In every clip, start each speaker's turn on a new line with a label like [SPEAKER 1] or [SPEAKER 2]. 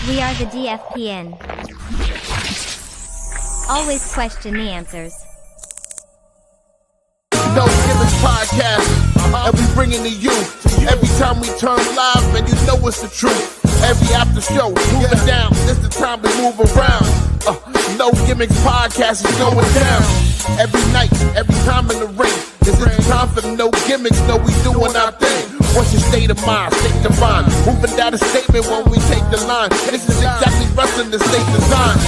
[SPEAKER 1] We are the DFPN. Always question the answers.
[SPEAKER 2] No Gimmicks podcast, and we bring it to you. Every time we turn live, man, you know it's the truth. Every after show, moving down, this the time to move around. No Gimmicks podcast is going down. Every night, every time in the ring, this is the time for No Gimmicks, no we doing our thing. What's your state of mind, state divine? Moving down a statement when we take the line. This is exactly wrestling the state design.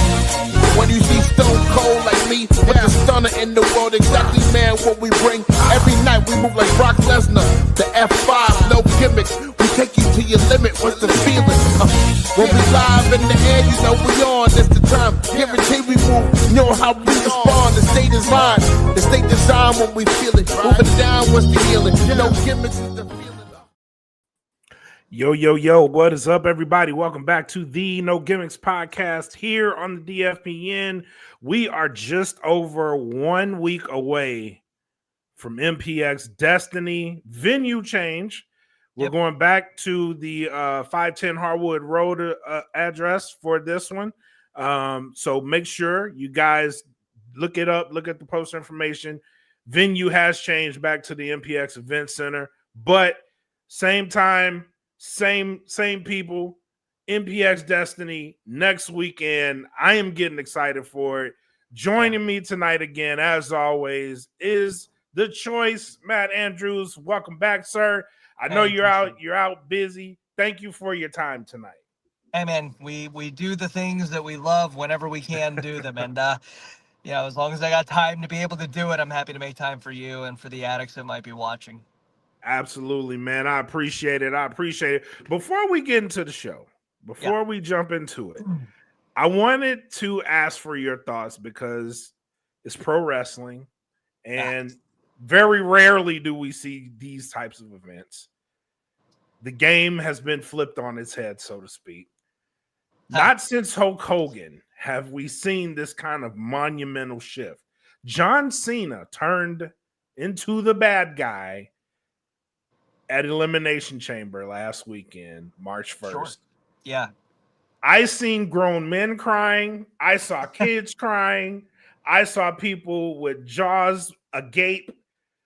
[SPEAKER 2] When you see Stone Cold like me, with the stunner in the world, exactly, man, what we bring. Every night we move like Brock Lesnar, the F5, No Gimmicks. We take you to your limit, what's the feeling? When we live in the air, you know we on, it's the time. Guarantee we move, you know how we respond. The state is mine, the state design when we feel it. Moving down, what's the healing? No Gimmicks is the feeling.
[SPEAKER 3] Yo, what is up, everybody? Welcome back to the No Gimmicks podcast here on the DFPN. We are just over 1 week away from MPX Destiny venue change. We're going back to the 510 Harwood Road address for this one. So make sure you guys look it up, look at the post information. Venue has changed back to the MPX Event Center, but same time, same people, MPX Destiny next weekend. I am getting excited for it. Joining me tonight again, as always, is the choice, Matt Andrews. Welcome back, sir. I know you're out busy. Thank you for your time tonight.
[SPEAKER 4] Hey man, we do the things that we love whenever we can do them, and as long as I got time to be able to do it, I'm happy to make time for you and for the addicts that might be watching.
[SPEAKER 3] Absolutely, man. I appreciate it. Before we get into the show, before we jump into it, I wanted to ask for your thoughts because it's pro wrestling and very rarely do we see these types of events. The game has been flipped on its head, so to speak. Not since Hulk Hogan have we seen this kind of monumental shift. John Cena turned into the bad guy at Elimination Chamber last weekend, March 1st.
[SPEAKER 4] Sure. Yeah.
[SPEAKER 3] I seen grown men crying. I saw kids crying. I saw people with jaws agape.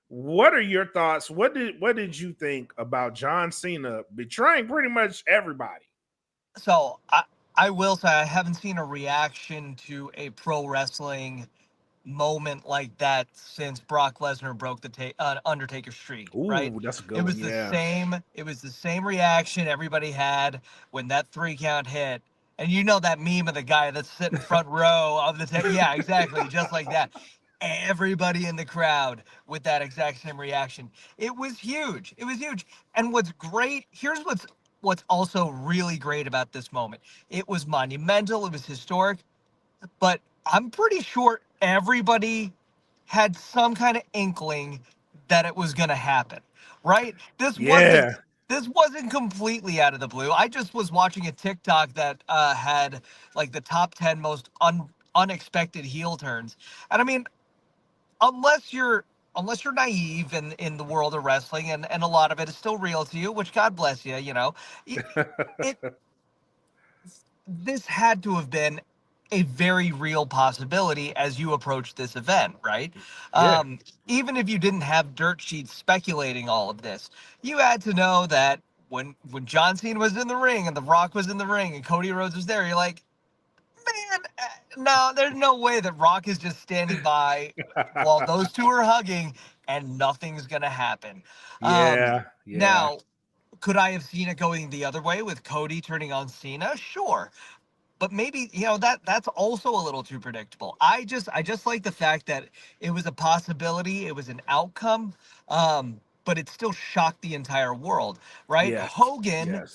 [SPEAKER 3] What are your thoughts? What did you think about John Cena betraying pretty much everybody?
[SPEAKER 4] So I will say I haven't seen a reaction to a pro wrestling moment like that since Brock Lesnar broke the Undertaker streak.
[SPEAKER 3] Ooh,
[SPEAKER 4] right?
[SPEAKER 3] That's a good
[SPEAKER 4] It was
[SPEAKER 3] one.
[SPEAKER 4] the same. It was the same reaction everybody had when that 3 count hit. And you know that meme of the guy that's sitting front row of the yeah, exactly, just like that. Everybody in the crowd with that exact same reaction. It was huge. And what's great, here's what's also really great about this moment. It was monumental, it was historic, but I'm pretty sure everybody had some kind of inkling that it was going to happen, right? This wasn't completely out of the blue. I just was watching a TikTok that had like the top 10 most unexpected heel turns. And I mean, unless you're naive in the world of wrestling and a lot of it is still real to you, which God bless you, this had to have been a very real possibility as you approach this event, right?
[SPEAKER 3] Yeah.
[SPEAKER 4] Even if you didn't have dirt sheets speculating all of this, you had to know that when John Cena was in the ring and The Rock was in the ring and Cody Rhodes was there, you're like, man, no, there's no way that Rock is just standing by while those two are hugging and nothing's going to happen. Now, could I have seen it going the other way with Cody turning on Cena? Sure. But maybe, that's also a little too predictable. I just like the fact that it was a possibility, it was an outcome, but it still shocked the entire world, right?
[SPEAKER 3] Yes.
[SPEAKER 4] Hogan,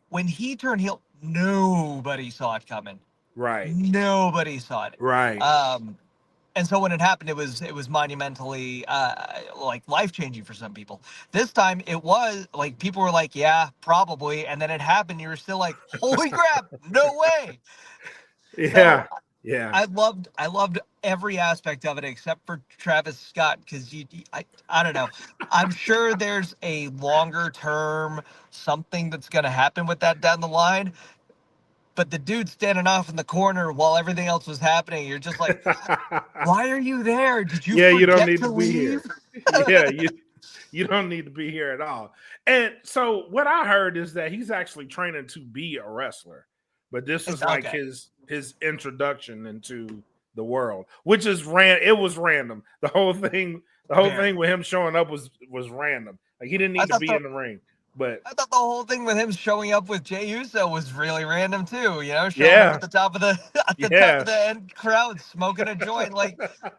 [SPEAKER 4] when he turned heel, nobody saw it coming.
[SPEAKER 3] Right.
[SPEAKER 4] Nobody saw it.
[SPEAKER 3] Right.
[SPEAKER 4] And so when it happened, it was monumentally like life-changing for some people. This time it was like people were like, yeah, probably. And then it happened. You were still like, holy crap, no way.
[SPEAKER 3] Yeah.
[SPEAKER 4] So,
[SPEAKER 3] yeah.
[SPEAKER 4] I loved every aspect of it except for Travis Scott, because I don't know. I'm sure there's a longer term something that's going to happen with that down the line. but the dude standing off in the corner while everything else was happening, you're just like, why are you there? Did you
[SPEAKER 3] Yeah, you don't
[SPEAKER 4] forget
[SPEAKER 3] need
[SPEAKER 4] to
[SPEAKER 3] to be
[SPEAKER 4] leave?
[SPEAKER 3] here. Yeah, you don't need to be here at all. And so what I heard is that he's actually training to be a wrestler, but this is like
[SPEAKER 4] Okay.
[SPEAKER 3] his introduction into the world, which is it was random. The whole
[SPEAKER 4] Very.
[SPEAKER 3] thing with him showing up was random. Like he didn't
[SPEAKER 4] I
[SPEAKER 3] need to
[SPEAKER 4] thought
[SPEAKER 3] be
[SPEAKER 4] the
[SPEAKER 3] in the ring, but
[SPEAKER 4] I thought the whole thing with him showing up with Jey Uso was really random too. You know, showing up
[SPEAKER 3] yeah,
[SPEAKER 4] at the top of the at the top
[SPEAKER 3] yeah.
[SPEAKER 4] of the end crowd, smoking a joint. Like,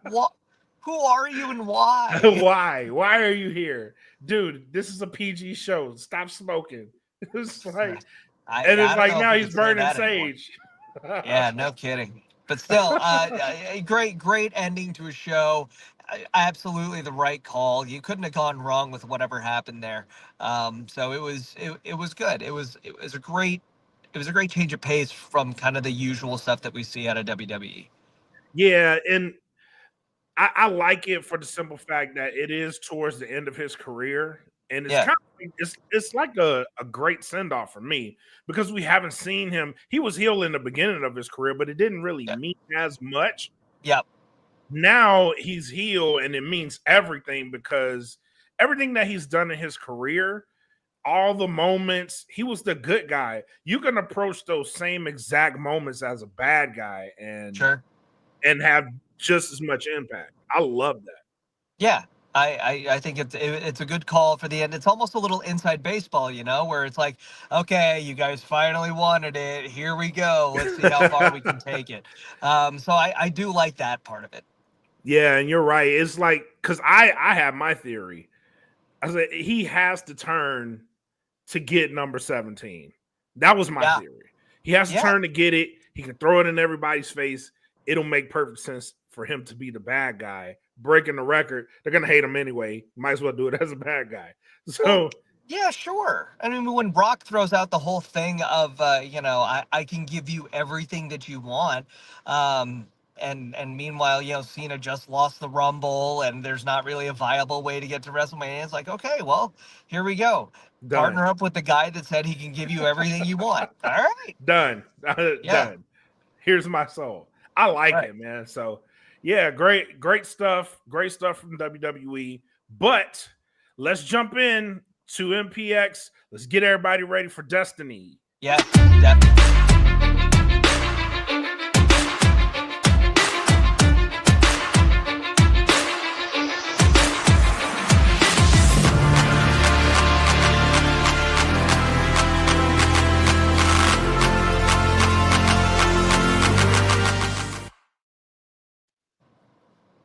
[SPEAKER 4] what? Who are you and why?
[SPEAKER 3] Why? Why are you here, dude? This is a PG show. Stop smoking. It's like, and
[SPEAKER 4] I
[SPEAKER 3] it's
[SPEAKER 4] don't
[SPEAKER 3] like
[SPEAKER 4] know if
[SPEAKER 3] now
[SPEAKER 4] you
[SPEAKER 3] he's
[SPEAKER 4] could say
[SPEAKER 3] burning
[SPEAKER 4] that anymore.
[SPEAKER 3] sage.
[SPEAKER 4] Yeah, no kidding. But still, a great ending to a show. Absolutely the right call. You couldn't have gone wrong with whatever happened there. So it was good. It was a great change of pace from kind of the usual stuff that we see out of WWE.
[SPEAKER 3] Yeah, and I like it for the simple fact that it is towards the end of his career, and it's
[SPEAKER 4] Yeah,
[SPEAKER 3] kind of it's like a great send off for me because we haven't seen him. He was heel in the beginning of his career, but it didn't really
[SPEAKER 4] yeah,
[SPEAKER 3] mean as much.
[SPEAKER 4] yep.
[SPEAKER 3] Now he's heel, and it means everything because everything that he's done in his career, all the moments, he was the good guy. You can approach those same exact moments as a bad guy
[SPEAKER 4] Sure.
[SPEAKER 3] and have just as much impact. I love that.
[SPEAKER 4] Yeah, I think it's a good call for the end. It's almost a little inside baseball, you know, where it's like, okay, you guys finally wanted it. Here we go. Let's see how far we can take it. So I do like that part of it.
[SPEAKER 3] Yeah, and you're right. It's like because I have my theory. I said he has to turn to get number 17. That was my
[SPEAKER 4] Yeah,
[SPEAKER 3] theory. He has to
[SPEAKER 4] yeah.
[SPEAKER 3] turn to get it. He can throw it in everybody's face. It'll make perfect sense for him to be the bad guy, breaking the record. They're gonna hate him anyway. Might as well do it as a bad guy.
[SPEAKER 4] Well,
[SPEAKER 3] So
[SPEAKER 4] yeah, sure. I mean, when Brock throws out the whole thing of, I can give you everything that you want, and meanwhile, Cena just lost the Rumble, and there's not really a viable way to get to WrestleMania. It's like, okay, well, here we go.
[SPEAKER 3] done,
[SPEAKER 4] Partner up with the guy that said he can give you everything you want. All right.
[SPEAKER 3] done,
[SPEAKER 4] Yeah.
[SPEAKER 3] done. Here's my soul. I like
[SPEAKER 4] Right.
[SPEAKER 3] it, man. So yeah, great stuff. Great stuff from WWE. But let's jump in to MPX. Let's get everybody ready for Destiny.
[SPEAKER 4] Yes, definitely.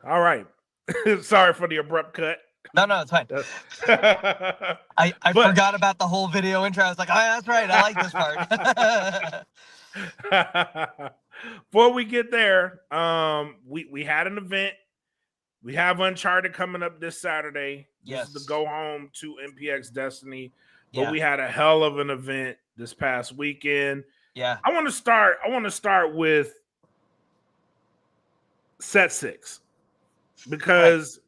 [SPEAKER 3] All right. Sorry for the abrupt cut.
[SPEAKER 4] No, no, it's fine.
[SPEAKER 3] but
[SPEAKER 4] I forgot about the whole video intro. I was like, oh, that's right. I like this part.
[SPEAKER 3] before we get there, we had an event. We have Uncharted coming up this Saturday. This is the
[SPEAKER 4] Yes.
[SPEAKER 3] go home to MPX Destiny. But
[SPEAKER 4] Yeah.
[SPEAKER 3] we had a hell of an event this past weekend.
[SPEAKER 4] Yeah.
[SPEAKER 3] I want to start with set 6 because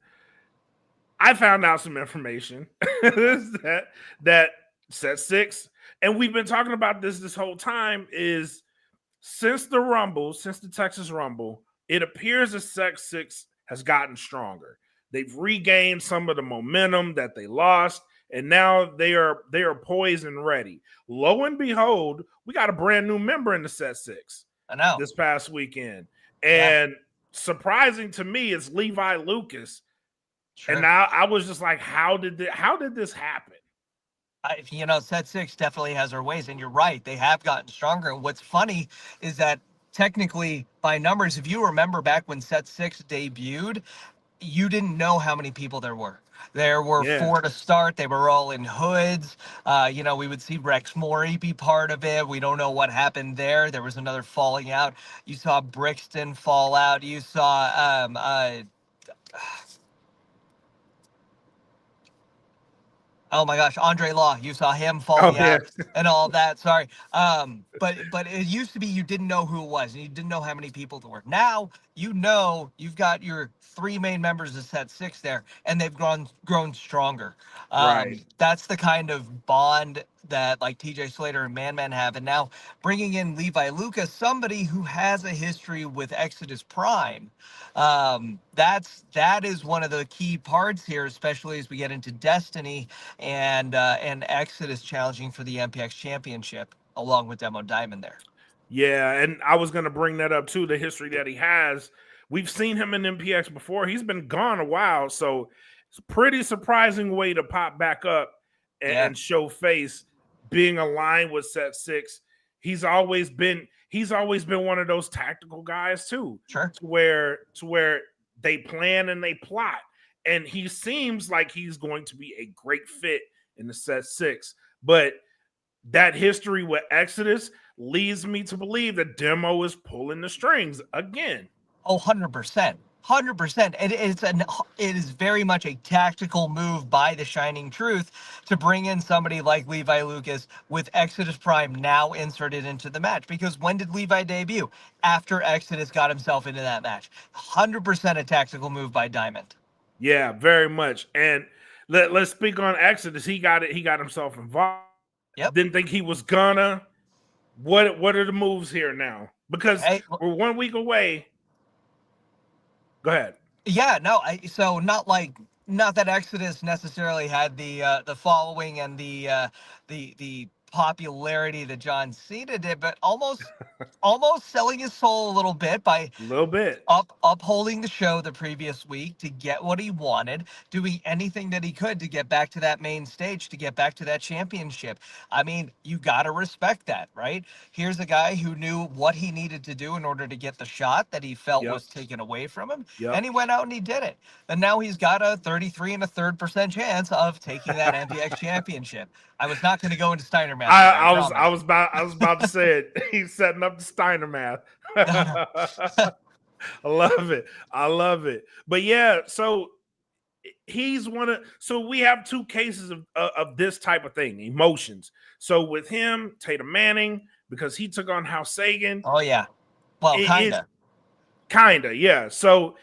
[SPEAKER 3] I found out some information that set 6, and we've been talking about this whole time, is since the Texas Rumble, it appears that set 6 has gotten stronger. They've regained some of the momentum that they lost, and now they are poised and ready. Lo and behold, we got a brand new member in the set 6
[SPEAKER 4] I know.
[SPEAKER 3] this past weekend,
[SPEAKER 4] Yeah.
[SPEAKER 3] and surprising to me is Levi Lucas.
[SPEAKER 4] Sure.
[SPEAKER 3] And now I was just like, how did this happen?
[SPEAKER 4] Set 6 definitely has her ways, and you're right. They have gotten stronger. And what's funny is that technically, by numbers, if you remember back when set 6 debuted, you didn't know how many people there were. There were
[SPEAKER 3] Yeah.
[SPEAKER 4] 4 to start. They were all in hoods. We would see Rex Morey be part of it. We don't know what happened there. There was another falling out. You saw Brixton fall out. You saw oh my gosh, Andre Law. You saw him falling
[SPEAKER 3] yeah.
[SPEAKER 4] out and all that. Sorry. But it used to be you didn't know who it was and you didn't know how many people there were. Now you've got your three main members of set six there, and they've grown stronger.
[SPEAKER 3] Right.
[SPEAKER 4] That's the kind of bond that like TJ Slater and Man Man have, and now bringing in Levi Lucas, somebody who has a history with Exodus Prime. That is one of the key parts here, especially as we get into Destiny and Exodus challenging for the MPX Championship along with Demo Diamond there.
[SPEAKER 3] Yeah, and I was going to bring that up too, the history that he has. We've seen him in MPX before. He's been gone a while, so it's a pretty surprising way to pop back up
[SPEAKER 4] Yeah.
[SPEAKER 3] and show face, being aligned with set six. He's always been one of those tactical guys too.
[SPEAKER 4] Sure.
[SPEAKER 3] To where they plan and they plot. And he seems like he's going to be a great fit in the set six. But that history with Exodus leads me to believe that Demo is pulling the strings again.
[SPEAKER 4] Oh, 100%. 100%. It is very much a tactical move by the Shining Truth to bring in somebody like Levi Lucas with Exodus Prime now inserted into the match. Because when did Levi debut? After Exodus got himself into that match. 100% a tactical move by Diamond.
[SPEAKER 3] Yeah, very much. And let's speak on Exodus. He got it. He got himself involved.
[SPEAKER 4] Yep.
[SPEAKER 3] Didn't think he was gonna. What are the moves here now? Because we're 1 week away. Go ahead.
[SPEAKER 4] Yeah, no, so not that Exodus necessarily had the following and the popularity that John Cena did, but almost selling his soul a little bit by
[SPEAKER 3] A little bit.
[SPEAKER 4] upholding the show the previous week to get what he wanted, doing anything that he could to get back to that main stage, to get back to that championship. I mean, you got to respect that, right? Here's a guy who knew what he needed to do in order to get the shot that he felt was taken away from him, and he went out and he did it. And now he's got a 33 and a third% chance of taking that MPX championship. I was not going to go into Steiner math.
[SPEAKER 3] I was about to say it. He's setting up the Steiner math. I love it. But yeah, so he's so we have two cases of this type of thing, emotions. So with him, Tatum Manning, because he took on House Sagan.
[SPEAKER 4] Oh yeah. Well,
[SPEAKER 3] kinda, yeah. So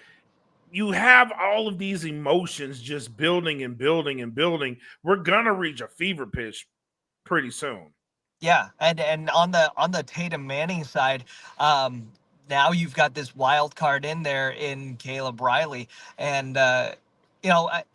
[SPEAKER 3] you have all of these emotions just building and building and building. We're gonna reach a fever pitch pretty soon.
[SPEAKER 4] Yeah, and on the Tatum Manning side, now you've got this wild card in there in Caleb Riley, and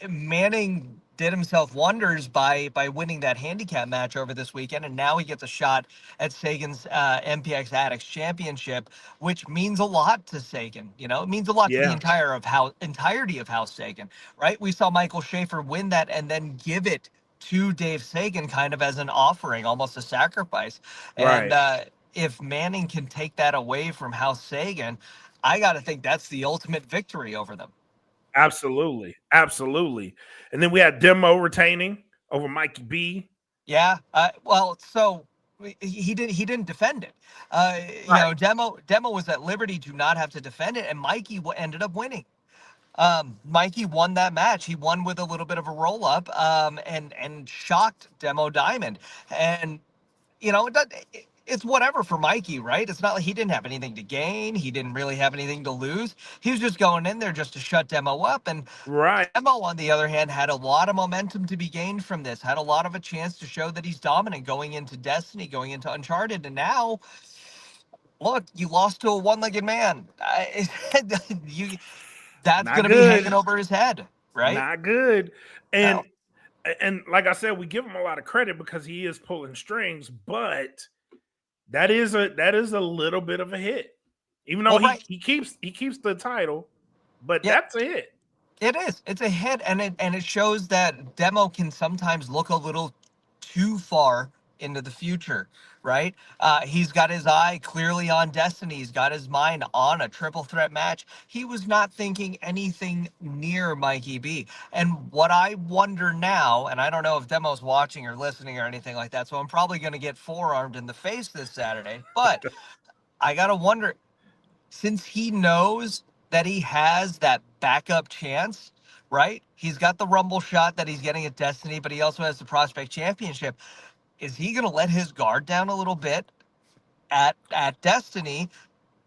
[SPEAKER 4] Manning did himself wonders by winning that handicap match over this weekend, and now he gets a shot at Sagan's MPX Addicts Championship, which means a lot to Sagan. You know, it means a lot to the entirety of House Sagan, right? We saw Michael Schaefer win that and then give it to Dave Sagan kind of as an offering, almost a sacrifice.
[SPEAKER 3] Right.
[SPEAKER 4] And if Manning can take that away from House Sagan, I got to think that's the ultimate victory over them.
[SPEAKER 3] Absolutely. And then we had Demo retaining over Mikey B.
[SPEAKER 4] Yeah. Well, so he didn't defend it. Demo was at liberty to not have to defend it, and Mikey ended up winning. Mikey won that match. He won with a little bit of a roll up, and shocked Demo Diamond. And it's whatever for Mikey, right? It's not like he didn't have anything to gain. He didn't really have anything to lose. He was just going in there just to shut Demo up. And Demo, on the other hand, had a lot of momentum to be gained from this, had a lot of a chance to show that he's dominant going into Destiny, going into Uncharted. And now, look, you lost to a one-legged man. That's going to be hanging over his head, right?
[SPEAKER 3] Not good. And like I said, we give him a lot of credit because he is pulling strings, but that is a little bit of a hit. Even though he keeps the title, but that's a hit.
[SPEAKER 4] It is. It's a hit, and it shows that Demo can sometimes look a little too far into the future, right? He's got his eye clearly on Destiny. He's got his mind on a triple threat match. He was not thinking anything near Mikey B. And what I wonder now, and I don't know if Demo's watching or listening or anything like that, so I'm probably going to get forearmed in the face this Saturday, but I got to wonder, since he knows that he has that backup chance, right? He's got the Rumble shot that he's getting at Destiny, but he also has the Prospect Championship. Is he going to let his guard down a little bit at Destiny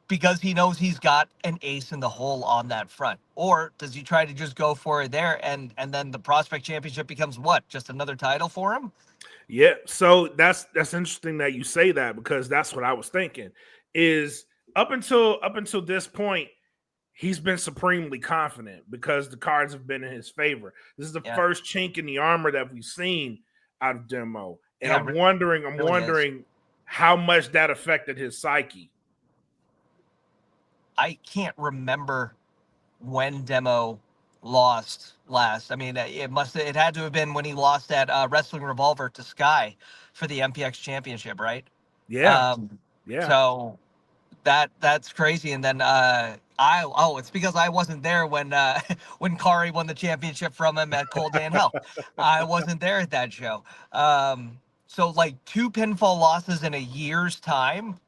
[SPEAKER 4] because he knows he's got an ace in the hole on that front? Or does he try to just go for it there, and then the prospect championship becomes what? Just another title for him?
[SPEAKER 3] Yeah, so that's interesting that you say that, because that's what I was thinking. Is up until this point, he's been supremely confident because the cards have been in his favor. This is the
[SPEAKER 4] Yeah.
[SPEAKER 3] first chink in the armor that we've seen out of Demo, and
[SPEAKER 4] Yeah,
[SPEAKER 3] I'm wondering,
[SPEAKER 4] really is.
[SPEAKER 3] how much that affected his psyche.
[SPEAKER 4] I can't remember when Demo lost last. I mean, it had to have been when he lost that Wrestling Revolver to Sky for the MPX Championship, right?
[SPEAKER 3] Yeah,
[SPEAKER 4] Um,
[SPEAKER 3] yeah,
[SPEAKER 4] so that's crazy. And then it's because I wasn't there when when Kari won the championship from him at Cold Day in Hell. I wasn't there at that show. So like 2 pinfall losses in a year's time,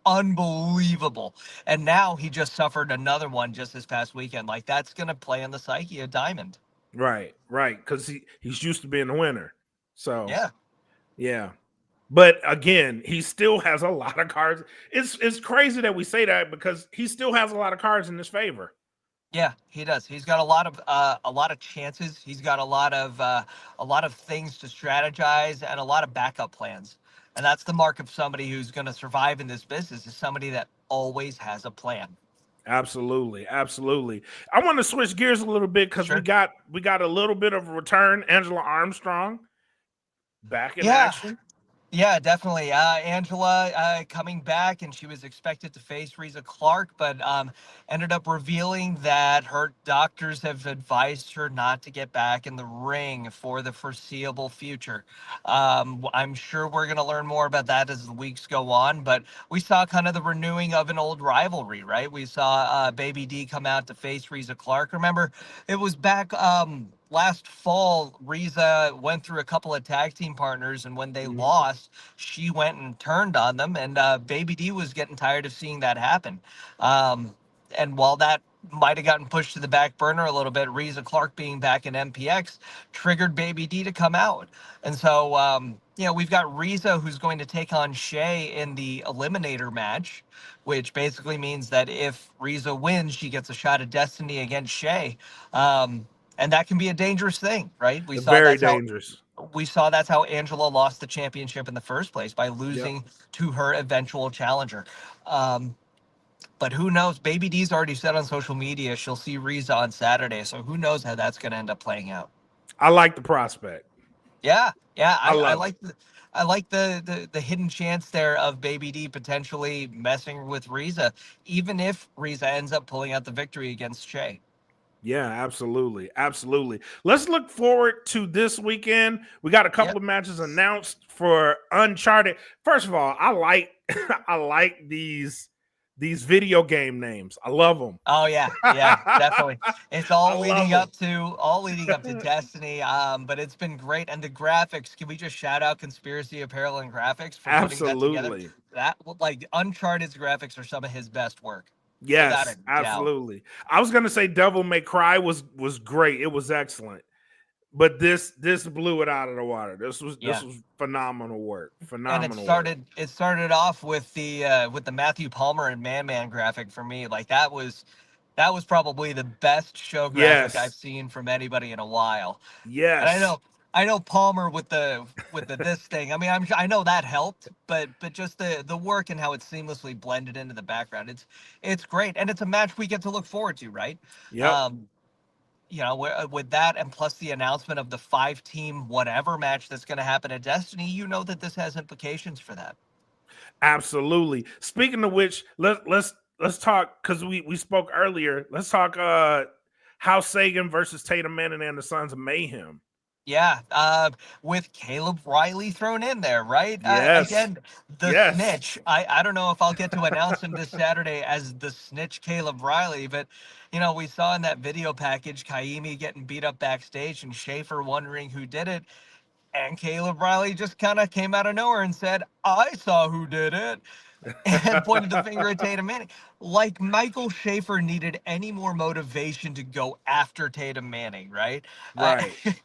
[SPEAKER 4] unbelievable. And now he just suffered another one just this past weekend. Like that's gonna play on the psyche of Diamond.
[SPEAKER 3] right, because he's used to being a winner. So
[SPEAKER 4] Yeah.
[SPEAKER 3] yeah. But again, he still has a lot of cards. It's crazy that we say that, because he still has a lot of cards in his favor.
[SPEAKER 4] Yeah, he does. He's got a lot of chances. He's got a lot of things to strategize and a lot of backup plans. And that's the mark of somebody who's going to survive in this business, is somebody that always has a plan.
[SPEAKER 3] Absolutely, absolutely. I want to switch gears a little bit, because
[SPEAKER 4] Sure.
[SPEAKER 3] we got a little bit of a return. Angela Armstrong back in
[SPEAKER 4] Yeah.
[SPEAKER 3] action.
[SPEAKER 4] Yeah, definitely. Angela coming back, and she was expected to face Reza Clark, but ended up revealing that her doctors have advised her not to get back in the ring for the foreseeable future. I'm sure we're going to learn more about that as the weeks go on, but we saw kind of the renewing of an old rivalry, right? We saw Baby D come out to face Reza Clark. Remember, it was back last fall. Reza went through a couple of tag team partners, and when they
[SPEAKER 3] Mhm.
[SPEAKER 4] lost, she went and turned on them, and Baby D was getting tired of seeing that happen. And while that might have gotten pushed to the back burner a little bit, Reza Clark being back in MPX triggered Baby D to come out. And so, we've got Reza, who's going to take on Shay in the Eliminator match, which basically means that if Reza wins, she gets a shot at Destiny against Shay. And that can be a dangerous thing, right?
[SPEAKER 3] Very dangerous.
[SPEAKER 4] We saw that's how Angela lost the championship in the first place, by
[SPEAKER 3] Yep.
[SPEAKER 4] losing to her eventual challenger. Um, but who knows? Baby D's already said on social media she'll see Riza on Saturday, so who knows how that's going to end up playing out?
[SPEAKER 3] I like the prospect.
[SPEAKER 4] Yeah, yeah,
[SPEAKER 3] I
[SPEAKER 4] I
[SPEAKER 3] love it.
[SPEAKER 4] like the hidden chance there of Baby D potentially messing with Riza, even if Riza ends up pulling out the victory against Shay.
[SPEAKER 3] Yeah, absolutely. Absolutely. Let's look forward to this weekend. We got a couple
[SPEAKER 4] Yep.
[SPEAKER 3] of matches announced for Uncharted. First of all, I like I like these video game names. I love them.
[SPEAKER 4] Oh yeah, yeah, definitely. It's
[SPEAKER 3] I love
[SPEAKER 4] all leading up to Destiny. But it's been great, and the graphics. Can we just shout out Conspiracy Apparel and Graphics for putting that together?
[SPEAKER 3] Absolutely.
[SPEAKER 4] That, like, Uncharted's graphics are some of his best work, without a
[SPEAKER 3] Yes,
[SPEAKER 4] doubt.
[SPEAKER 3] absolutely. I was gonna say Devil May Cry was great. It was excellent. But this blew it out of the water. This
[SPEAKER 4] Yeah.
[SPEAKER 3] was phenomenal work.
[SPEAKER 4] And it
[SPEAKER 3] Phenomenal work.
[SPEAKER 4] started off with the Matthew Palmer and Man Man graphic for me. Like that was probably the best show graphic I've
[SPEAKER 3] Yes.
[SPEAKER 4] seen from anybody in a while. And
[SPEAKER 3] Yes.
[SPEAKER 4] I know Palmer with the this thing. I mean, I know that helped, but just the work and how it seamlessly blended into the background. It's great, and it's a match we get to look forward to, right?
[SPEAKER 3] Yep.
[SPEAKER 4] Um, with that, and plus the announcement of the 5-team whatever match that's going to happen at Destiny, you know that this has implications for that.
[SPEAKER 3] Absolutely. Speaking of which, let's talk, because we spoke earlier. Let's talk House Sagan versus Tatum Manning and the Sons of Mayhem.
[SPEAKER 4] Yeah, with Caleb Riley thrown in there, right?
[SPEAKER 3] Yes.
[SPEAKER 4] Again, the
[SPEAKER 3] Yes.
[SPEAKER 4] snitch. I don't know if I'll get to announce him this Saturday as the snitch Caleb Riley, but we saw in that video package Kaimi getting beat up backstage and Schaefer wondering who did it, and Caleb Riley just kind of came out of nowhere and said, "I saw who did it," and pointed the finger at Tatum Manning. Like Michael Schaefer needed any more motivation to go after Tatum Manning, right? Uh,
[SPEAKER 3] Right.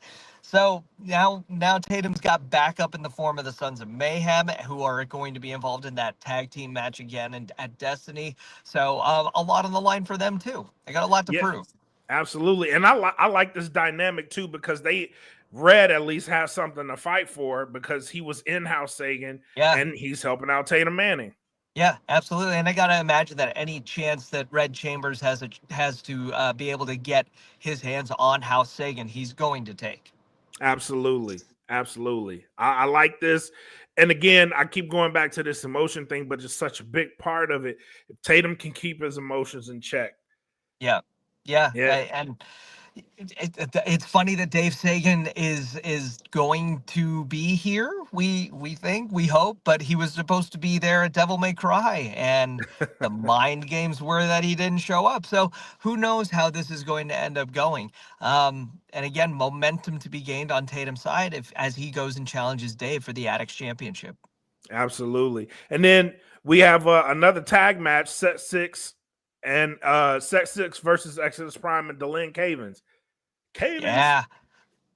[SPEAKER 4] So now Tatum's got backup in the form of the Sons of Mayhem, who are going to be involved in that tag team match again at Destiny. So a lot on the line for them too. They got a lot to
[SPEAKER 3] Yeah,
[SPEAKER 4] prove.
[SPEAKER 3] absolutely. And I like this dynamic too because Red at least has something to fight for because he was in House Sagan
[SPEAKER 4] Yeah.
[SPEAKER 3] and he's helping out Tatum Manning.
[SPEAKER 4] Yeah, absolutely. And I got to imagine that any chance that Red Chambers has to be able to get his hands on House Sagan, he's going to take.
[SPEAKER 3] Absolutely. Absolutely. I like this. And again, I keep going back to this emotion thing, but just such a big part of it. If Tatum can keep his emotions in check.
[SPEAKER 4] Yeah, yeah,
[SPEAKER 3] Yeah.
[SPEAKER 4] and it's funny that Dave Sagan is going to be here. We hope, but he was supposed to be there at Devil May Cry, and the mind games were that he didn't show up. So who knows how this is going to end up going? And again, momentum to be gained on Tatum's side if as he goes and challenges Dave for the Addicts Championship.
[SPEAKER 3] Absolutely. And then we have another tag match, Set 6 versus Exodus Prime and Delin Cavens. Cavens.
[SPEAKER 4] Yeah,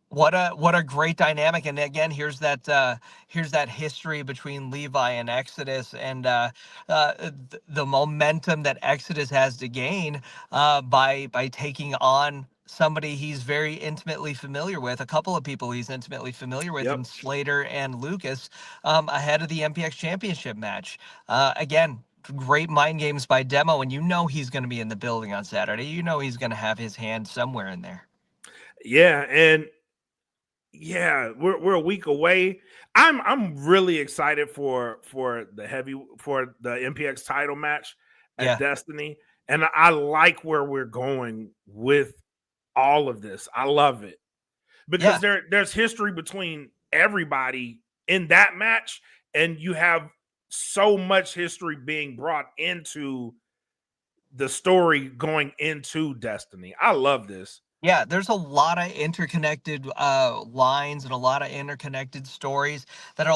[SPEAKER 4] what a great dynamic. And again, here's that history between Levi and Exodus, and the momentum that Exodus has to gain by taking on somebody he's very intimately familiar with, a couple of people he's intimately familiar with
[SPEAKER 3] Yep.
[SPEAKER 4] in Slater and Lucas, ahead of the MPX Championship match. Again, great mind games by Demo, and you know he's going to be in the building on Saturday. You know he's going to have his hand somewhere in there.
[SPEAKER 3] Yeah, and yeah, we're a week away. I'm really excited for the MPX title match at
[SPEAKER 4] Yeah.
[SPEAKER 3] Destiny, and I like where we're going with all of this. I love it because
[SPEAKER 4] Yeah.
[SPEAKER 3] there's history between everybody in that match, and you have so much history being brought into the story going into Destiny. I love this.
[SPEAKER 4] Yeah, there's a lot of interconnected lines and a lot of interconnected stories that are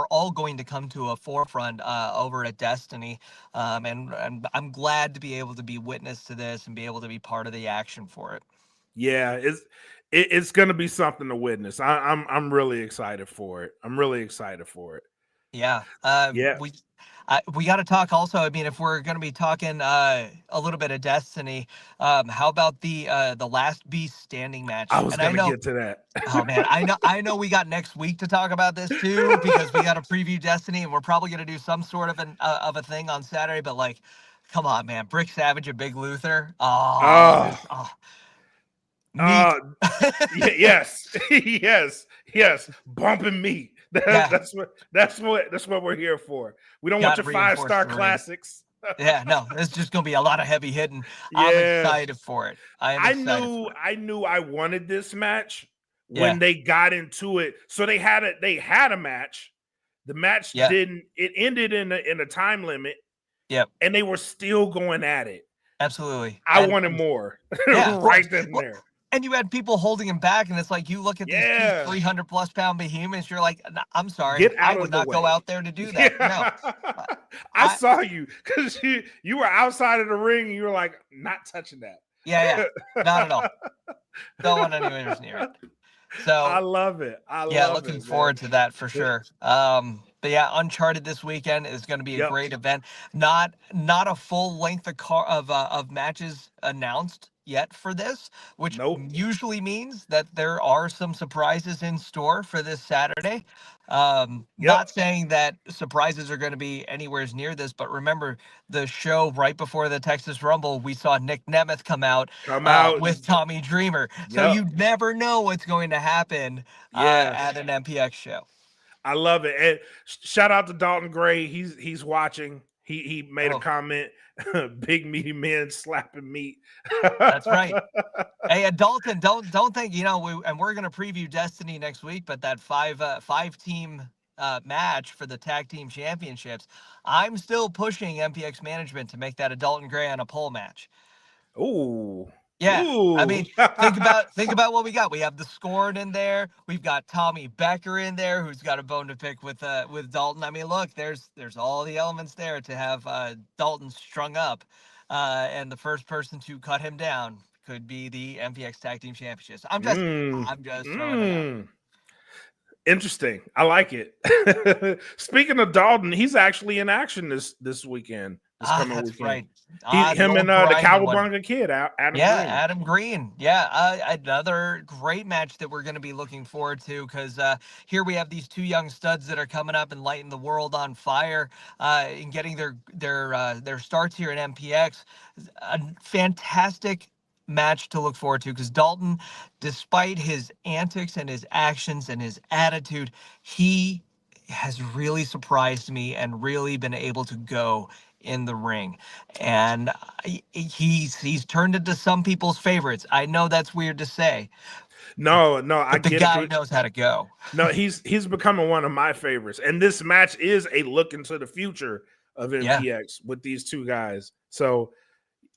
[SPEAKER 4] all going to come to a forefront over at Destiny, and I'm glad to be able to be witness to this and be able to be part of the action for it.
[SPEAKER 3] Yeah, it's going to be something to witness. I'm really excited for it. I'm really excited for it.
[SPEAKER 4] Yeah,
[SPEAKER 3] Yeah.
[SPEAKER 4] we got to talk also. I mean, if we're going to be talking a little bit of Destiny, how about the last Beast standing
[SPEAKER 3] I
[SPEAKER 4] match?
[SPEAKER 3] was
[SPEAKER 4] And I
[SPEAKER 3] going to
[SPEAKER 4] know.
[SPEAKER 3] get to that.
[SPEAKER 4] Oh man, I know we got next week to talk about this too because we got to preview Destiny and we're probably gonna do some sort of a thing on Saturday. But like, come on, man, Brick Savage and Big Luther. Oh,
[SPEAKER 3] Oh,
[SPEAKER 4] this meat.
[SPEAKER 3] uh, yes, yes, bumping meat.
[SPEAKER 4] Yeah,
[SPEAKER 3] That's what we're here for. We don't want
[SPEAKER 4] got to
[SPEAKER 3] your
[SPEAKER 4] reinforce
[SPEAKER 3] 5-star
[SPEAKER 4] the ring.
[SPEAKER 3] classics.
[SPEAKER 4] Yeah, no, it's just gonna be a lot of heavy hitting. I'm
[SPEAKER 3] Yeah,
[SPEAKER 4] excited for it. I am
[SPEAKER 3] I
[SPEAKER 4] excited
[SPEAKER 3] knew
[SPEAKER 4] for it.
[SPEAKER 3] I knew I wanted this match
[SPEAKER 4] Yeah,
[SPEAKER 3] when they got into it. So they had a match. The match
[SPEAKER 4] yeah,
[SPEAKER 3] didn't it ended in a time limit
[SPEAKER 4] yep,
[SPEAKER 3] and they were still going at it.
[SPEAKER 4] absolutely.
[SPEAKER 3] I wanted more
[SPEAKER 4] Yeah, of
[SPEAKER 3] right
[SPEAKER 4] course.
[SPEAKER 3] then and
[SPEAKER 4] Well,
[SPEAKER 3] there.
[SPEAKER 4] and you had people holding him back, and it's like you look at these two
[SPEAKER 3] Yeah.
[SPEAKER 4] 300+ pound behemoths. You're like, I'm sorry,
[SPEAKER 3] Get
[SPEAKER 4] I
[SPEAKER 3] out
[SPEAKER 4] would
[SPEAKER 3] of the
[SPEAKER 4] not go
[SPEAKER 3] way.
[SPEAKER 4] out there to do that. No,
[SPEAKER 3] Yeah.
[SPEAKER 4] uh,
[SPEAKER 3] I
[SPEAKER 4] I
[SPEAKER 3] saw you because you were outside of the ring and you were like, not touching
[SPEAKER 4] yeah, yeah,
[SPEAKER 3] that.
[SPEAKER 4] not at all. Don't want anywhere near it.
[SPEAKER 3] I
[SPEAKER 4] So
[SPEAKER 3] love it. I
[SPEAKER 4] yeah,
[SPEAKER 3] love
[SPEAKER 4] looking
[SPEAKER 3] it, man.
[SPEAKER 4] forward to that for sure. But yeah, Uncharted this weekend is going to be a
[SPEAKER 3] Yep.
[SPEAKER 4] great event. Not a full length of matches announced yet for this, which
[SPEAKER 3] Nope.
[SPEAKER 4] usually means that there are some surprises in store for this Saturday.
[SPEAKER 3] Yep.
[SPEAKER 4] Not saying that surprises are going to be anywhere near this, but remember the show right before the Texas Rumble, we saw Nick Nemeth come out
[SPEAKER 3] Come out.
[SPEAKER 4] with Tommy Dreamer. So
[SPEAKER 3] Yep.
[SPEAKER 4] you never know what's going to happen
[SPEAKER 3] Yeah.
[SPEAKER 4] at an MPX show.
[SPEAKER 3] I love it. And shout out to Dalton Gray. He's watching. He made a
[SPEAKER 4] Oh,
[SPEAKER 3] comment. Big meaty men slapping meat.
[SPEAKER 4] that's right. Hey, Dalton, don't think and we're going to preview Destiny next week, but that five team match for the tag team championships, I'm still pushing MPX management to make that a Dalton Gray on a pole match.
[SPEAKER 3] Ooh.
[SPEAKER 4] Yeah, I
[SPEAKER 3] Ooh.
[SPEAKER 4] mean, think about what we got. We have the Scorn in there. We've got Tommy Becker in there, who's got a bone to pick with Dalton. I mean, look, there's all the elements there to have Dalton strung up, and the first person to cut him down could be the MPX Tag Team Championships. I'm just throwing it out.
[SPEAKER 3] Interesting. I like it. Speaking of Dalton, he's actually in action this weekend, this coming
[SPEAKER 4] That's
[SPEAKER 3] weekend.
[SPEAKER 4] right. The
[SPEAKER 3] Him
[SPEAKER 4] old
[SPEAKER 3] and the
[SPEAKER 4] grinding one.
[SPEAKER 3] Cowabunga kid, Adam
[SPEAKER 4] Yeah,
[SPEAKER 3] Green.
[SPEAKER 4] Adam Green. Yeah, another great match that we're going to be looking forward to because here we have these two young studs that are coming up and lighting the world on fire and getting their starts here in MPX. A fantastic match to look forward to because Dalton, despite his antics and his actions and his attitude, he has really surprised me and really been able to go in the ring, and he's turned into some people's favorites. I know that's weird to say,
[SPEAKER 3] No, I
[SPEAKER 4] but the
[SPEAKER 3] get
[SPEAKER 4] guy
[SPEAKER 3] it.
[SPEAKER 4] knows how to go.
[SPEAKER 3] No, he's becoming one of my favorites, and this match is a look into the future of
[SPEAKER 4] Yeah.
[SPEAKER 3] MPX with these two guys. So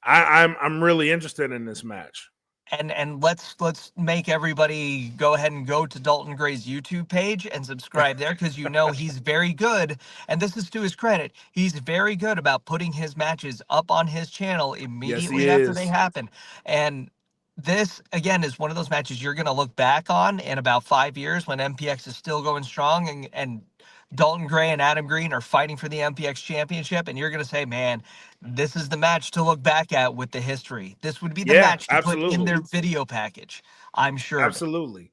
[SPEAKER 3] I'm really interested in this match.
[SPEAKER 4] And let's make everybody go ahead and go to Dalton Gray's YouTube page and subscribe there because he's very good, and this is to his credit. He's very good about putting his matches up on his channel
[SPEAKER 3] Yes, he
[SPEAKER 4] immediately after they
[SPEAKER 3] is.
[SPEAKER 4] happen. And this again is one of those matches you're going to look back on in about 5 years when MPX is still going strong and Dalton Gray and Adam Green are fighting for the MPX championship, and you're going to say, man, this is the match to look back at with the history. This would be the
[SPEAKER 3] Yeah,
[SPEAKER 4] match to put in
[SPEAKER 3] absolutely.
[SPEAKER 4] their video package. I'm sure of it.
[SPEAKER 3] Absolutely.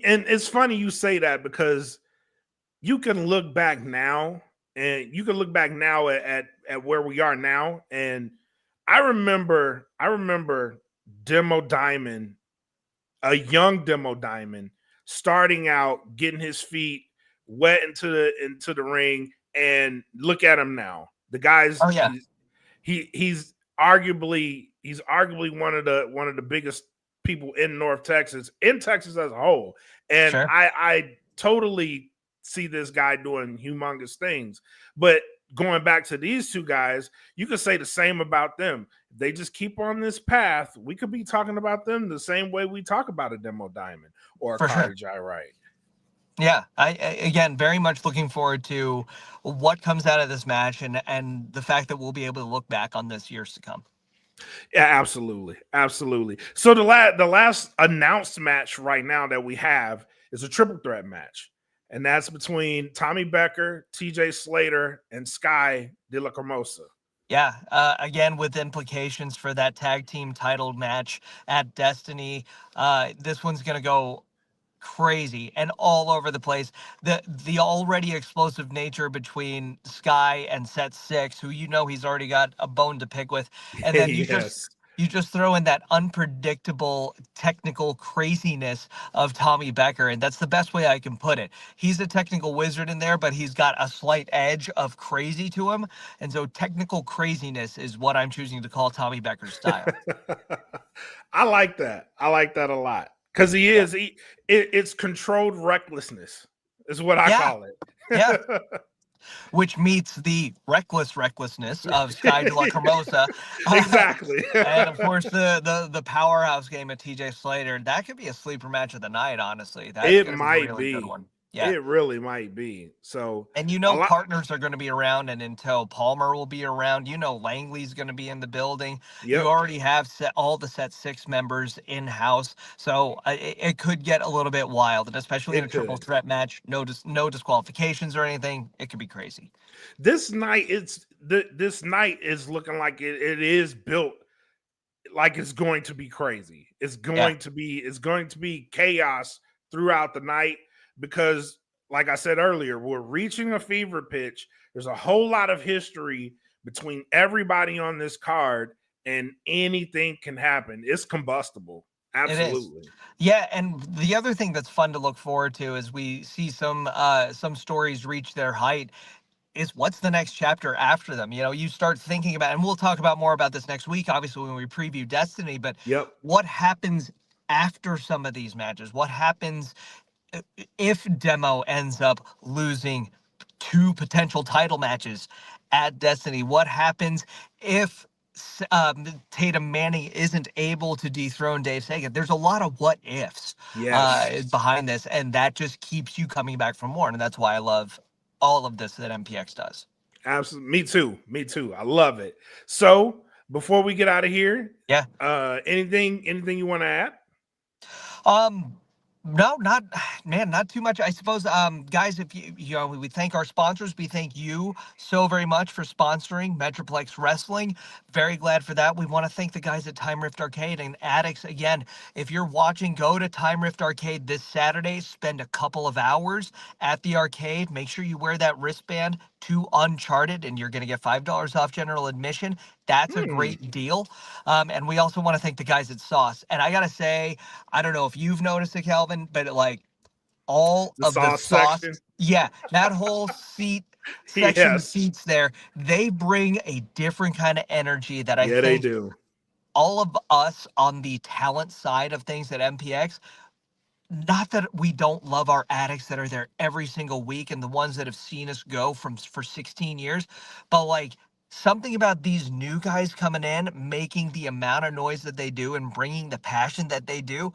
[SPEAKER 3] And it's funny you say that because you can look back now at where we are now. And I remember Demo Diamond, a young Demo Diamond, starting out, getting his feet wet into the ring, and look at him now. The guy's
[SPEAKER 4] Oh, yeah.
[SPEAKER 3] he's arguably one of the biggest people in North Texas, in Texas as a whole. And
[SPEAKER 4] Sure.
[SPEAKER 3] I totally see this guy doing humongous things. But going back to these two guys, you could say the same about them. If they just keep on this path, we could be talking about them the same way we talk about a Demo Diamond or a
[SPEAKER 4] For sure.
[SPEAKER 3] Kari Wright.
[SPEAKER 4] Yeah, I again very much looking forward to what comes out of this match and the fact that we'll be able to look back on this years to come.
[SPEAKER 3] Yeah, absolutely. So the last announced match right now that we have is a triple threat match, and that's between Tommy Becker, TJ Slater, and Sky De La Cremosa.
[SPEAKER 4] Yeah, again with implications for that tag team title match at Destiny. This one's gonna go crazy and all over the place. The already explosive nature between Sky and Set 6, who he's already got a bone to pick with, and then
[SPEAKER 3] Yes.
[SPEAKER 4] you just throw in that unpredictable technical craziness of Tommy Becker, and that's the best way I can put it. He's a technical wizard in there, but he's got a slight edge of crazy to him, and so technical craziness is what I'm choosing to call Tommy Becker's style.
[SPEAKER 3] I like that. I like that a lot. Because it's controlled recklessness, is what I call it.
[SPEAKER 4] Yeah. Which meets the recklessness of Sky De La Cremosa.
[SPEAKER 3] Exactly.
[SPEAKER 4] And of course the powerhouse game of TJ Slater. That could be a sleeper match of the night, honestly. That's
[SPEAKER 3] It
[SPEAKER 4] gonna
[SPEAKER 3] might
[SPEAKER 4] be a really
[SPEAKER 3] be.
[SPEAKER 4] good one. Yeah.
[SPEAKER 3] It really might be. So,
[SPEAKER 4] And partners are going to be around, and Intel Palmer will be around. Langley's going to be in the building.
[SPEAKER 3] Yep.
[SPEAKER 4] You already have all the Set 6 members in-house. So it could get a little bit wild, and especially in a triple threat match, no disqualifications or anything. It could be crazy.
[SPEAKER 3] This night is looking like it is built like it's going to be crazy. It's going to be chaos throughout the night. Because, like I said earlier, we're reaching a fever pitch. There's a whole lot of history between everybody on this card, and anything can happen. It's combustible. Absolutely.
[SPEAKER 4] It is. Yeah, and the other thing that's fun to look forward to as we see some stories reach their height is what's the next chapter after them. You start thinking about, and we'll talk about more about this next week, obviously, when we preview Destiny, but what happens after some of these matches? What happens if Demo ends up losing 2 potential title matches at Destiny? What happens if Tatum Manning isn't able to dethrone Dave Sagan? There's a lot of what ifs behind this, and that just keeps you coming back for more. And that's why I love all of this that MPX does.
[SPEAKER 3] Absolutely. Me too. I love it. So before we get out of here,
[SPEAKER 4] Yeah.
[SPEAKER 3] anything you want to add?
[SPEAKER 4] No, not too much. I suppose, guys, if we thank our sponsors. We thank you so very much for sponsoring Metroplex Wrestling. Very glad for that. We want to thank the guys at Time Rift Arcade and Addicts. Again, if you're watching, go to Time Rift Arcade this Saturday. Spend a couple of hours at the arcade. Make sure you wear that wristband to Uncharted, and you're going to get $5 off general admission. That's a great deal. And we also want to thank the guys at Sauce. And I got to say, I don't know if you've noticed it, Calvin, but like all
[SPEAKER 3] The
[SPEAKER 4] of the
[SPEAKER 3] sauce
[SPEAKER 4] sauce,
[SPEAKER 3] section?
[SPEAKER 4] yeah, that whole section of
[SPEAKER 3] Yes.
[SPEAKER 4] seats there, they bring a different kind of energy that I
[SPEAKER 3] Yeah, they
[SPEAKER 4] think
[SPEAKER 3] do.
[SPEAKER 4] all of us on the talent side of things at MPX, not that we don't love our addicts that are there every single week and the ones that have seen us go for 16 years, but like something about these new guys coming in, making the amount of noise that they do and bringing the passion that they do,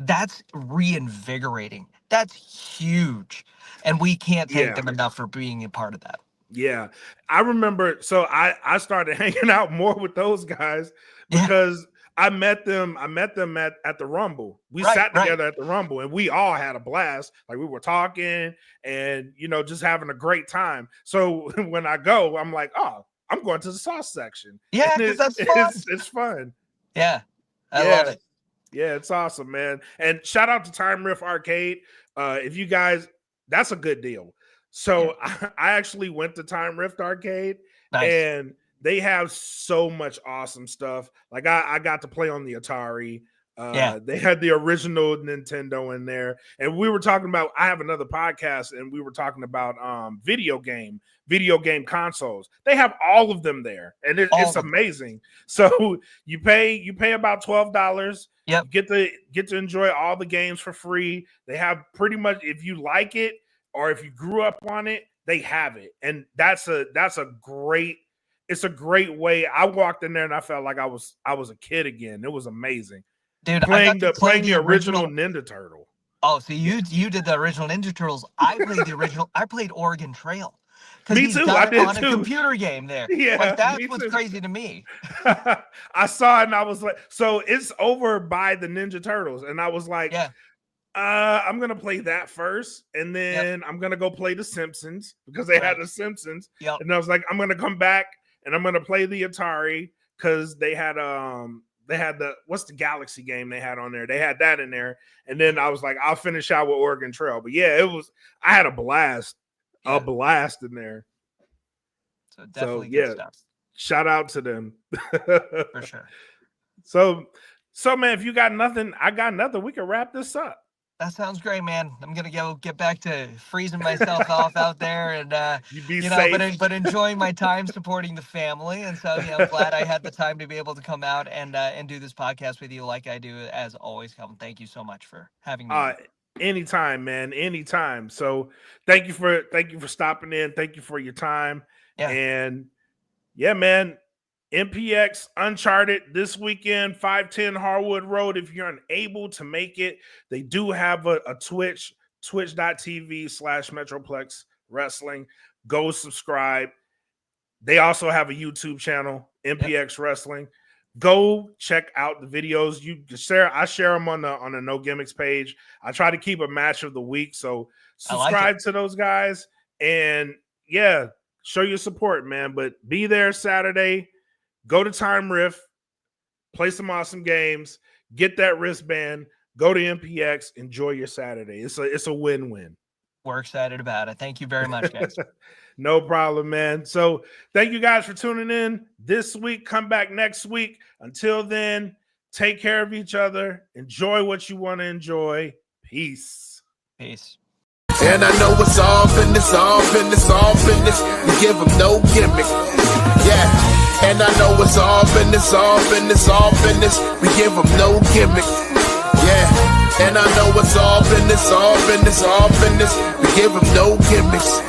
[SPEAKER 4] that's reinvigorating. That's huge. And we can't thank
[SPEAKER 3] Yeah.
[SPEAKER 4] them enough for being a part of that.
[SPEAKER 3] Yeah. I remember, so I started hanging out more with those guys because I met them at the Rumble. We sat together at the Rumble and we all had a blast. Like we were talking and just having a great time. So when I go, I'm like, oh, I'm going to the sauce section.
[SPEAKER 4] Yeah, because that's fun.
[SPEAKER 3] It's fun.
[SPEAKER 4] Yeah. I love it.
[SPEAKER 3] Yeah, it's awesome, man. And shout out to Time Rift Arcade. If you guys, that's a good deal. So I actually went to Time Rift Arcade and they have so much awesome stuff. Like I got to play on the Atari. They had the original Nintendo in there. And we were talking about, I have another podcast and we were talking about video game consoles. They have all of them there. And it's amazing. So you pay about $12.
[SPEAKER 4] Yep.
[SPEAKER 3] You get to enjoy all the games for free. They have pretty much, if you like it or if you grew up on it, they have it. And it's a great way. I walked in there and I felt like I was a kid again. It was amazing.
[SPEAKER 4] Dude,
[SPEAKER 3] playing the original Ninja Turtle.
[SPEAKER 4] Oh, so you did the original Ninja Turtles. I played the original. I played Oregon Trail.
[SPEAKER 3] Me too. I did
[SPEAKER 4] on
[SPEAKER 3] too.
[SPEAKER 4] A computer game there.
[SPEAKER 3] Yeah,
[SPEAKER 4] like that's what's crazy to me.
[SPEAKER 3] I saw it and I was like, so it's over by the Ninja Turtles, and I was like, I'm gonna play that first, and then I'm gonna go play the Simpsons because they had the Simpsons. And I was like, I'm gonna come back and I'm gonna play the Atari because they had what's the Galaxy game they had on there? They had that in there, and then I was like, I'll finish out with Oregon Trail. But yeah, I had a blast. A blast in there.
[SPEAKER 4] So definitely good stuff.
[SPEAKER 3] Shout out to them.
[SPEAKER 4] For sure.
[SPEAKER 3] So man, if you got nothing, I got nothing. We can wrap this up.
[SPEAKER 4] That sounds great, man. I'm gonna get back to freezing myself off out there and safe. but enjoying my time supporting the family. And so I'm glad I had the time to be able to come out and do this podcast with you like I do as always. Calvin, thank you so much for having me.
[SPEAKER 3] Anytime, man. Anytime. So thank you for stopping in. Thank you for your time.
[SPEAKER 4] Yeah.
[SPEAKER 3] And yeah, man. MPX Uncharted this weekend, 510 Harwood Road. If you're unable to make it, they do have a Twitch, twitch.tv/Metroplex Wrestling. Go subscribe. They also have a YouTube channel, MPX Wrestling. Go check out the videos. I share them on the No Gimmicks page. I try to keep a match of the week. So subscribe to those guys and show your support, man. But be there Saturday. Go to Time Rift, play some awesome games, get that wristband, go to MPX, enjoy your Saturday. It's a win-win.
[SPEAKER 4] We're excited about it. Thank you very much, guys.
[SPEAKER 3] No problem, man. So thank you guys for tuning in this week. Come back next week. Until then, take care of each other. Enjoy what you want to enjoy. Peace.
[SPEAKER 4] Peace.
[SPEAKER 2] And I know it's all business, all business, all business. We give them no gimmick. Yeah. And I know it's all business, all business, all business. We give them no gimmick. Yeah. And I know it's all business, all business, all business. We give them no gimmicks.